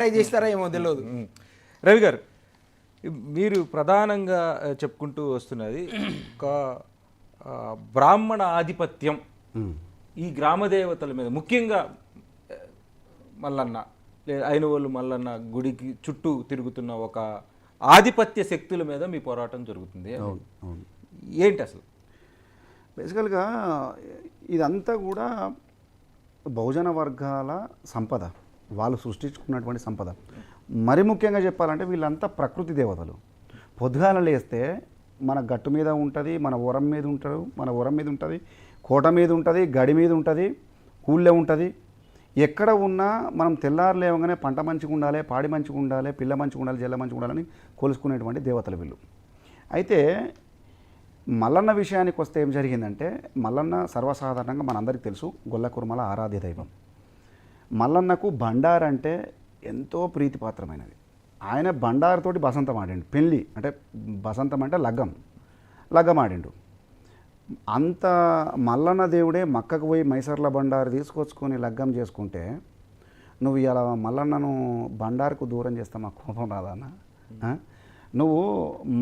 Try చేస్తారా ఏమో తెలియదు. రవి గారు, మీరు ప్రధానంగా చెప్పుకుంటూ వస్తున్నది ఒక బ్రాహ్మణ ఆధిపత్యం ఈ గ్రామ దేవతల మీద, ముఖ్యంగా మల్లన్న లేదా ఐనవోలు మల్లన్న గుడికి చుట్టూ తిరుగుతున్న ఒక ఆధిపత్య శక్తుల మీద మీ పోరాటం జరుగుతుంది. ఏంటి అసలు? బేసికల్గా ఇదంతా కూడా బహుజన వర్గాల సంపద, వాళ్ళు సృష్టించుకున్నటువంటి సంపద. మరి ముఖ్యంగా చెప్పాలంటే వీళ్ళంతా ప్రకృతి దేవతలు. పొద్దుగాల లేస్తే మన గట్టు మీద ఉంటుంది, మన వరం మీద ఉంటారు, మన వరం మీద ఉంటుంది, కోట మీద ఉంటుంది, గడి మీద ఉంటుంది, ఊళ్ళో ఉంటుంది. ఎక్కడ ఉన్నా మనం తెల్లారు లేవగానే పంట మంచిగా ఉండాలి, పాడి మంచిగా ఉండాలి, పిల్ల మంచిగా ఉండాలి, జల్ల మంచిగా ఉండాలని కొలుసుకునేటువంటి దేవతలు వీళ్ళు. అయితే మల్లన్న విషయానికి వస్తే ఏం జరిగిందంటే, మల్లన్న సర్వసాధారణంగా మనందరికీ తెలుసు గొల్ల కుర్మల ఆరాధ్య దైవం. మల్లన్నకు బండార్ అంటే ఎంతో ప్రీతిపాత్రమైనది. ఆయన బండారుతోటి బసంతం ఆడిండు. పెళ్ళి అంటే బసంతం అంటే లగ్గం ఆడిండు. అంత మల్లన్న దేవుడే మక్కకు పోయి మైసర్ల బండారు తీసుకొచ్చుకొని లగ్గం చేసుకుంటే నువ్వు ఇలా మల్లన్నను బండారుకు దూరం చేస్తా మా కోపం రాదన్న. నువ్వు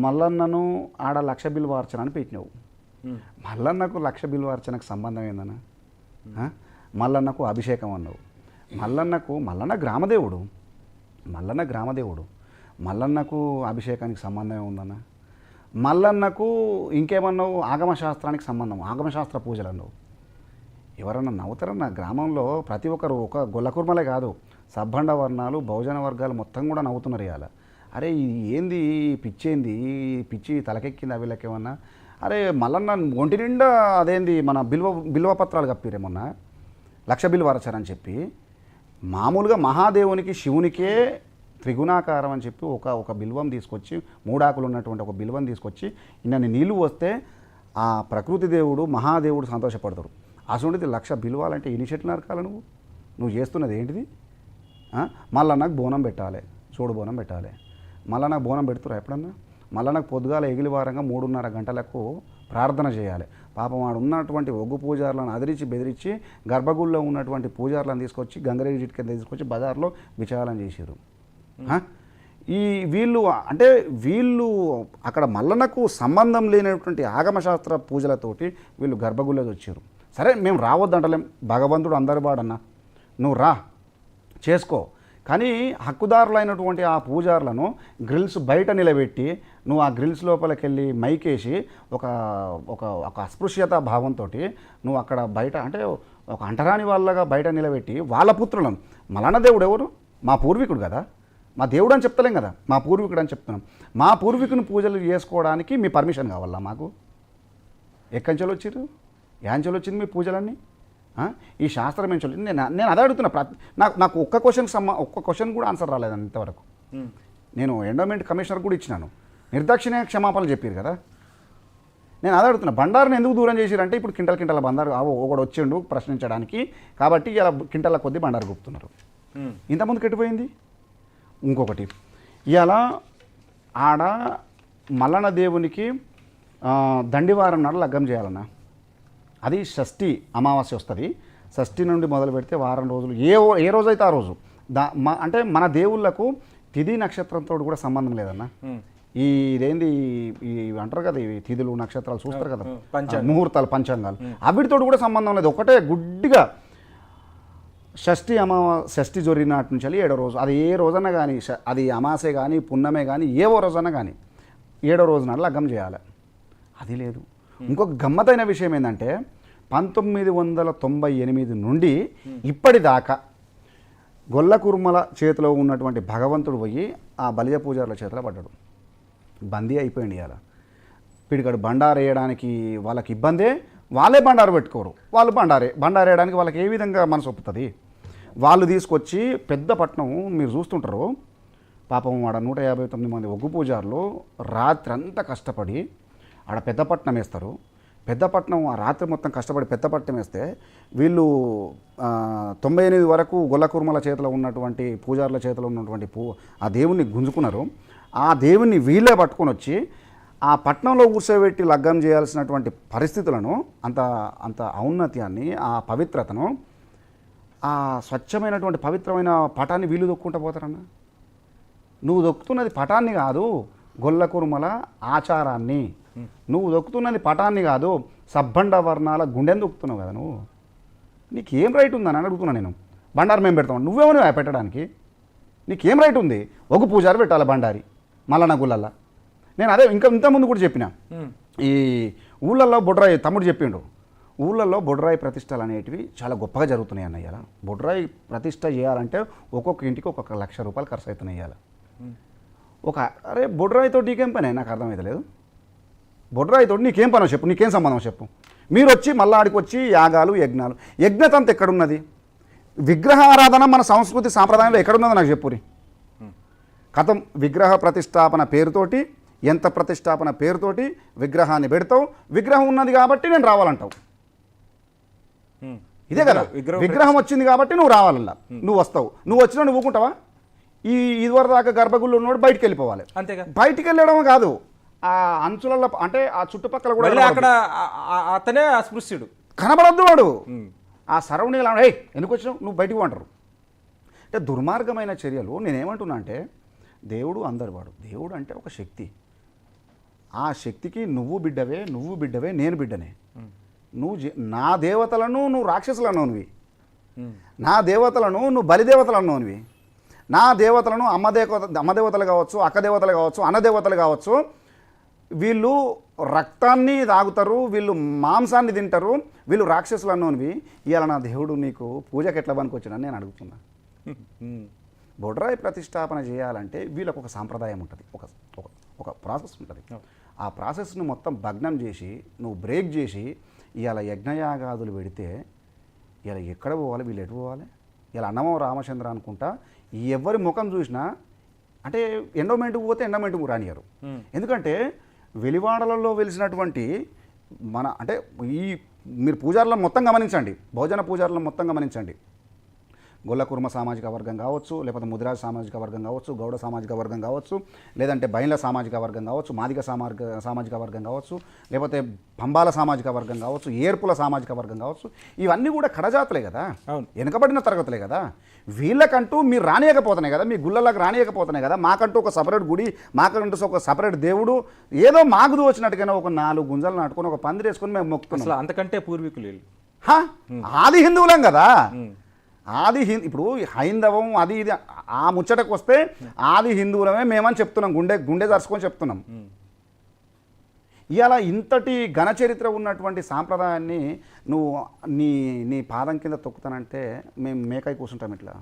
మల్లన్నను ఆడ 1,00,000 బిల్వార్చన అని పెట్టినావు. మల్లన్నకు 1,00,000 బిల్వార్చనకు సంబంధం ఏందన్నా? మల్లన్నకు అభిషేకం అన్నావు. మల్లన్న గ్రామదేవుడు, మల్లన్నకు అభిషేకానికి సంబంధం ఉందన్న. మల్లన్నకు ఇంకేమన్నావు? ఆగమశాస్త్రానికి సంబంధం, ఆగమశాస్త్ర పూజలు అన్నావు. ఎవరన్నా నవ్వుతారన్న? గ్రామంలో ప్రతి ఒక్కరు, ఒక గొల్లకుర్మలే కాదు, సబ్బండ వర్ణాలు, బహుజన వర్గాలు మొత్తం కూడా నవ్వుతున్నారు ఇవాళ. అరే ఏంది పిచ్చేంది, పిచ్చి తలకెక్కింది వీళ్ళకేమన్నా? అరే మల్లన్న ఒంటి నిండా అదేంది మన బిల్వపత్రాలు కప్పిరేమన్నా 1,00,000 బిల్వరచారని చెప్పి. మామూలుగా మహాదేవునికి శివునికే త్రిగుణాకారం అని చెప్పి ఒక బిల్వం తీసుకొచ్చి, 3 ఆకులు ఉన్నటువంటి ఒక బిల్వం తీసుకొచ్చి ఇన్ని నీళ్ళు వస్తే ఆ ప్రకృతి దేవుడు మహాదేవుడు సంతోషపడతాడు. అసలుంటిది 1,00,000 బిల్వాలంటే ఎన్ని చెట్లు నరకాలి? నువ్వు చేస్తున్నది ఏంటిది? మళ్ళా నాకు బోనం పెట్టాలి, చూడు బోనం పెట్టాలి. మళ్ళా నాకు బోనం పెడుతురా ఎప్పుడన్నా? మళ్ళా నాకు పొద్దుగాల ఎగిలివారంగా 3:30 గంటలకు ప్రార్థన చేయాలి. పాపం వాడు ఉన్నటువంటి ఒగ్గు పూజారులను అదిరించి బెదిరించి గర్భగుడిలో ఉన్నటువంటి పూజారులను తీసుకొచ్చి గంగరేగి జిట్ కింద తీసుకొచ్చి బజార్లో విచారం చేశారు. ఈ వీళ్ళు అక్కడ మల్లన్నకు సంబంధం లేనటువంటి ఆగమశాస్త్ర పూజలతోటి వీళ్ళు గర్భగుడిలోకి వచ్చారు. సరే మేము రావద్దంటలేం, భగవంతుడు అందరి వాడన్నా, నువ్వు రా చేసుకో. కానీ హక్కుదారులైనటువంటి ఆ పూజారులను గ్రిల్స్ బయట నిలబెట్టి నువ్వు ఆ గ్రిల్స్ లోపలికి వెళ్ళి మైకేసి ఒక అస్పృశ్యత భావంతో నువ్వు అక్కడ బయట అంటే ఒక అంటరాని వాళ్ళగా బయట నిలబెట్టి వాళ్ళ పుత్రులను, మల్లన్న దేవుడు ఎవరు? మా పూర్వీకుడు కదా, మా దేవుడు అని చెప్తలేం కదా, మా పూర్వీకుడు అని చెప్తున్నాం. మా పూర్వీకుని పూజలు చేసుకోవడానికి మీ పర్మిషన్ కావాలా మాకు? ఎక్కంచెలు వచ్చారు, యాంచెలు వచ్చింది మీ పూజలన్నీ? ఈ శాస్త్రం ఏం చల్లి నేను అదే అడుగుతున్నా. నాకు ఒక్క క్వశ్చన్ కూడా ఆన్సర్ రాలేదండి ఇంతవరకు. నేను ఎండోమెంట్ కమిషనర్ కూడా ఇచ్చినాను, నిర్దాక్షిణ్య క్షమాపణలు చెప్పారు కదా. నేను అదే అడుగుతున్నా, బండారుని ఎందుకు దూరం చేసిరంటే ఇప్పుడు కింటల బండారు ఒకడు వచ్చిండు ప్రశ్నించడానికి, కాబట్టి ఇలా కింటల కొద్దీ బండారు గుప్తున్నారు. ఇంతకుముందు కెట్టిపోయింది. ఇంకొకటి, ఇలా ఆడ మల్లన్న దేవునికి దండివారం నాడు లగ్గం చేయాలన్నా. అది షష్ఠి అమావాస్య వస్తుంది. షష్ఠి నుండి మొదలు పెడితే వారం రోజులు, ఏ రోజైతే ఆ రోజు. అంటే మన దేవుళ్ళకు తిథి నక్షత్రంతో కూడా సంబంధం లేదన్న. ఇదేంది అంటారు కదా, ఇవి తిథులు నక్షత్రాలు చూస్తారు కదా, ముహూర్తాలు పంచాంగాలు, అవిటితో కూడా సంబంధం లేదు. ఒకటే గుడ్డిగా షష్ఠి జరిగినట్టు నుంచి 7వ రోజు, అది ఏ రోజన్నా కానీ, అది అమాసే కానీ పున్నమే కానీ ఏవో రోజన్నా కానీ 7వ రోజు నాడు లగ్గం చేయాలి. అది లేదు. ఇంకొక గమ్మతైన విషయం ఏంటంటే 1998 నుండి ఇప్పటిదాకా గొల్ల కుర్మల చేతిలో ఉన్నటువంటి భగవంతుడు పోయి ఆ బలిజ పూజారుల చేతిలో పడ్డాడు, బందీ అయిపోయింది. ఇవాళ పిడికడు బండారు వేయడానికి వాళ్ళకి ఇబ్బందే, వాళ్ళే బండారు పెట్టుకోరు, వాళ్ళు బండారు వేయడానికి వాళ్ళకి ఏ విధంగా మనసు ఒప్పుతుంది? వాళ్ళు తీసుకొచ్చి పెద్ద పట్నం మీరు చూస్తుంటారు, పాపం ఆడ 159 మంది ఒగ్గు పూజారులు రాత్రి అంతా కష్టపడి ఆడ పెద్దపట్నం వేస్తారు. పెద్దపట్నం ఆ రాత్రి మొత్తం కష్టపడి పెద్దపట్నం వేస్తే వీళ్ళు 98 వరకు గొల్ల కుర్మల చేతిలో ఉన్నటువంటి పూజారుల చేతిలో ఉన్నటువంటి ఆ దేవుణ్ణి గుంజుకున్నారు. ఆ దేవుణ్ణి వీళ్ళే పట్టుకొని వచ్చి ఆ పట్నంలో కూర్చోబెట్టి లగ్గం చేయాల్సినటువంటి పరిస్థితులను, అంత ఔన్నత్యాన్ని, ఆ పవిత్రతను ఆ స్వచ్ఛమైనటువంటి పవిత్రమైన పటాన్ని వీళ్ళు దొక్కుంటూ పోతారన్న. నువ్వు దొక్కుతున్నది పటాన్ని కాదు, గొల్ల కురుమల ఆచారాన్ని. నువ్వు దొక్కుతున్నది పటాన్ని కాదు, సబ్బండ వర్ణాల గుండెని దొక్కుతున్నావు కదా నువ్వు. నీకేం రైట్ ఉందని అడుగుతున్నా నేను. బండారు మేము పెడతాం, నువ్వేమో పెట్టడానికి నీకేం రైట్ ఉంది? ఒక పూజారి పెట్టాలి బండారి మల్లన్న గుళ్ళల్లో. నేను అదే ఇంతకుముందు కూడా చెప్పిన, ఈ ఊళ్ళల్లో బొడ్రాయి తమ్ముడు చెప్పిండు, ఊళ్ళల్లో బొడ్రాయి ప్రతిష్టలు అనేటివి చాలా గొప్పగా జరుగుతున్నాయి అన్న. ఇవాళ బొడ్రాయి ప్రతిష్ట చేయాలంటే ఒక్కొక్క ఇంటికి ఒక్కొక్క రూపాయలు ఖర్చు అవుతున్నాయి ఇవాళ. అరే బొడ్రాయితో నీకేం పని నాకు అర్థమవుతలేదు. బొడ్రాయితో నీకేం పనో చెప్పు, నీకేం సంబంధం చెప్పు. మీరు వచ్చి మళ్ళీ ఆడికి వచ్చి యాగాలు యజ్ఞాలు, యజ్ఞతంత ఎక్కడున్నది? విగ్రహారాధన మన సంస్కృతి సాంప్రదాయంలో ఎక్కడున్నదో నాకు చెప్పురి. కథం విగ్రహ ప్రతిష్టాపన పేరుతోటి, ఎంత ప్రతిష్టాపన పేరుతోటి విగ్రహాన్ని పెడతావు, విగ్రహం ఉన్నది కాబట్టి నేను రావాలంటావు. ఇదే కదా, విగ్రహం వచ్చింది కాబట్టి నువ్వు రావాలన్నా, నువ్వు వస్తావు. నువ్వు వచ్చినా నువ్వు ఊకుంటావా? ఇదివరకు దాకా గర్భగుళ్ళు ఉన్నవాడు బయటికి వెళ్ళిపోవాలి. అంతేగా, బయటికి వెళ్ళడం కాదు, ఆ అంచులలో అంటే ఆ చుట్టుపక్కల కూడా అక్కడ అతనే అస్పృశ్యుడు కనబడద్దు వాడు. ఆ సరౌండింగ్ ఎందుకు వచ్చినావు నువ్వు బయటికి అంటారు. అంటే దుర్మార్గమైన చర్యలు. నేనేమంటున్నా అంటే దేవుడు అందరి వాడు. దేవుడు అంటే ఒక శక్తి. ఆ శక్తికి నువ్వు బిడ్డవే నేను బిడ్డనే. నా దేవతలను నువ్వు రాక్షసులు అన్నోనివి, నా దేవతలను నువ్వు బలిదేవతలు అన్నోనివి, నా దేవతలను అమ్మదేవతలు కావచ్చు, అక్కదేవతలు కావచ్చు, అన్నదేవతలు కావచ్చు. వీళ్ళు రక్తాన్ని తాగుతారు, వీళ్ళు మాంసాన్ని తింటారు, వీళ్ళు రాక్షసులు అన్నోనివి. ఇవాళ నా దేవుడు నీకు పూజకి ఎట్లా పనికొచ్చాడని నేను అడుగుతున్నా. బొడ్రాయి ప్రతిష్టాపన చేయాలంటే వీళ్ళకు ఒక సాంప్రదాయం ఉంటుంది, ఒక ప్రాసెస్ ఉంటుంది. ఆ ప్రాసెస్ను మొత్తం భగ్నం చేసి నువ్వు బ్రేక్ చేసి ఇవాళ యజ్ఞయాగాదులు పెడితే ఇలా ఎక్కడ పోవాలి, వీళ్ళు ఎటు పోవాలి? ఇలా అన్నమో రామచంద్ర అనుకుంటా ఎవరి ముఖం చూసినా అంటే ఎండోమెంట్కి పోతే ఎండోమెంట్కి రానియరు. ఎందుకంటే వెలివాడలలో వెలిసినటువంటి అంటే మీరు పూజారులను మొత్తం గమనించండి, బహుజన పూజారులను మొత్తం గమనించండి. గొల్ల కుర్మ సామాజిక వర్గం కావచ్చు, లేకపోతే ముదిరాజు సామాజిక వర్గం కావచ్చు, గౌడ సామాజిక వర్గం కావచ్చు, లేదంటే బైండ్ల సామాజిక వర్గం కావచ్చు, మాదిగ సామాజిక వర్గం కావచ్చు, లేకపోతే పంబాల సామాజిక వర్గం కావచ్చు, ఏర్పుల సామాజిక వర్గం కావచ్చు. ఇవన్నీ కూడా కడజాతులే కదా, వెనుకబడిన తరగతులే కదా. వీళ్ళకంటూ మీరు రానియకపోతున్నాయి కదా, మీ గుళ్ళలకు రానియకపోతున్నాయి కదా. మాకంటూ ఒక సపరేట్ గుడి, మాకంటూ ఒక సపరేట్ దేవుడు, ఏదో మాకు వచ్చినట్టుగానే ఒక 4 గుంజలు నాటుకొని ఒక పందిరి వేసుకొని మేము మొక్కుతున్నాం. అంతకంటే పూర్వీకులు ఆది హిందువులం కదా. ఇప్పుడు హైందవం అది ఇది ఆ ముచ్చటకు వస్తే ఆది హిందువులమే మేమని చెప్తున్నాం, గుండె దర్శకొని చెప్తున్నాం. ఇవాళ ఇంతటి ఘనచరిత్ర ఉన్నటువంటి సాంప్రదాయాన్ని నువ్వు నీ పాదం కింద తొక్కుతానంటే మేము మేకై కూర్చుంటాం ఇట్లా.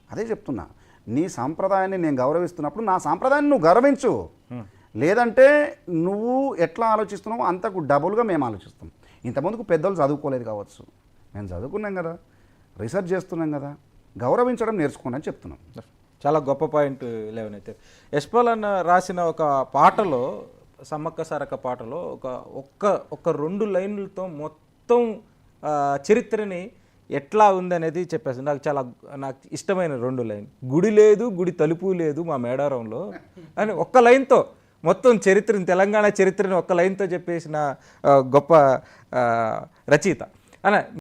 అదే చెప్తున్నా, నీ సాంప్రదాయాన్ని నేను గౌరవిస్తున్నప్పుడు నా సాంప్రదాయాన్ని నువ్వు గౌరవించు. లేదంటే నువ్వు ఎట్లా ఆలోచిస్తున్నావు అంతకు డబుల్గా మేము ఆలోచిస్తాం. ఇంతమందికి పెద్దలు చదువుకోలేదు కావచ్చు, మేము చదువుకున్నాం కదా, రీసెర్చ్ చేస్తున్నాం కదా, గౌరవించడం నేర్చుకోండి అని చెప్తున్నాం. చాలా గొప్ప పాయింట్ 11 అయితే. యశ్పాల్ అన్న రాసిన ఒక పాటలో, సమ్మక్క సారక్క పాటలో ఒక 2 లైన్లతో మొత్తం చరిత్రని ఎట్లా ఉందనేది చెప్పేసి నాకు ఇష్టమైన 2 లైన్. గుడి లేదు, గుడి తలుపు లేదు మా మేడారంలో అని ఒక్క లైన్తో మొత్తం చరిత్రని, తెలంగాణ చరిత్రని ఒక్క లైన్తో చెప్పేసిన గొప్ప రచయిత అన్న.